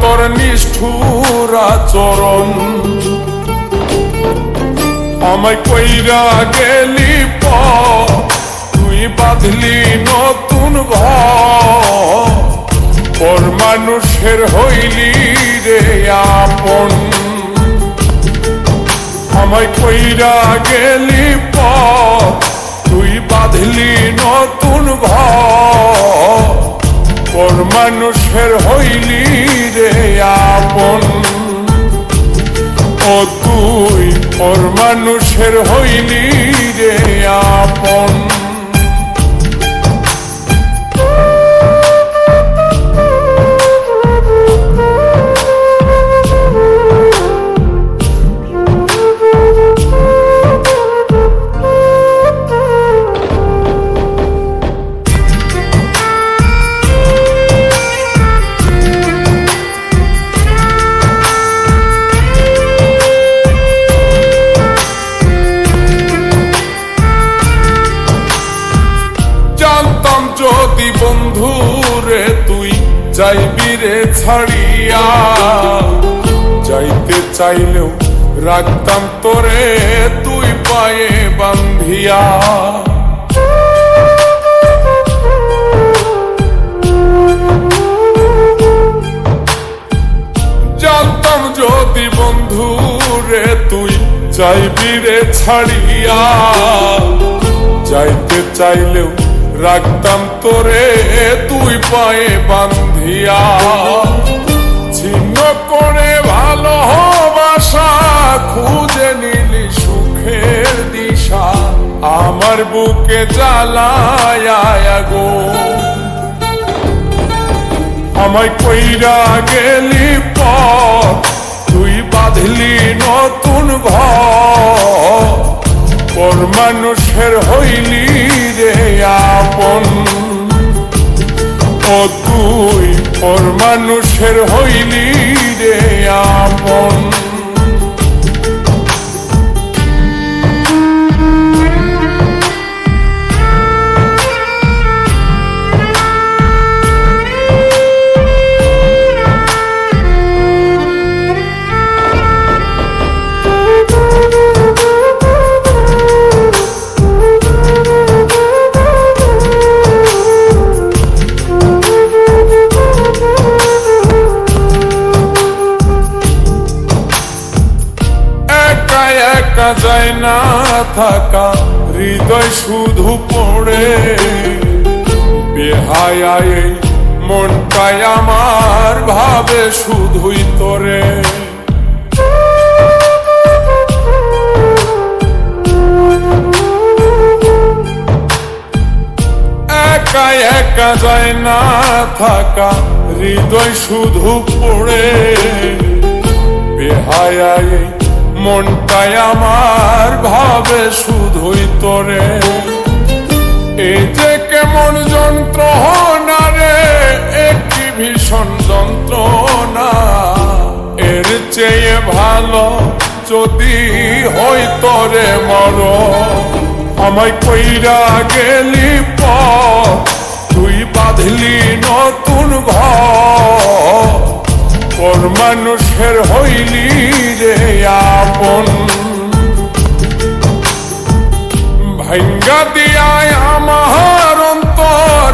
তোর নিষ্ঠুর আচরণ। আমায় কইরা গেলি তুই বাঁধলি নতুন ঘর, পর মানুষের হইলি রে আপন। আমায় কইরা গেলি তুই বাঁধলি নতুন ঘর, পর মানুষের হইলি রে আপন। ও তুই পর মানুষের হইলি রে আপন। যদি বন্ধু রে তুই যাইবি রে ছাড়িয়া, যাইতে চাইলেও রাখতাম তোরে তুই পায়ে বান্ধিয়া। জানতাম যদি বন্ধু রে তুই যাইবি রে ছাড়িয়া, যাইতে চাইলেও রাখতাম তোরে তুই পায়ে বান্ধিয়া। ছিন্ন করে ভালোবাসা খুঁজে নিলি সুখের দিশা, আমার বুকে জ্বালায় গো। আমায় কইরা গেলি তুই বাঁধলি নতুন ঘর, পর মানুষের হইলি রে আপন। ও তুই পর মানুষের হইলি রে আপন। একা যায় না থাকা হৃদয় শুধু পড়ে, বেহায়ায় মনটাই আমার ভাবে শুধুই তোরে। একা একা যায় না থাকা হৃদয় শুধু পড়ে, বেহায়ায় মনটাই আমার ভাবে শুধুই তোরে। এই যে কেমন যন্ত্রণা রে, একটি ভীষণ যন্ত্রণা। এর চেয়ে ভালো যদি হই তোরে মর। আমায় কইরা গেলি তুই বাঁধলি নতুন ঘর, পর মানুষের হইলি রে আপন। ভাঙ্গা দিয়ায় আমার অন্তর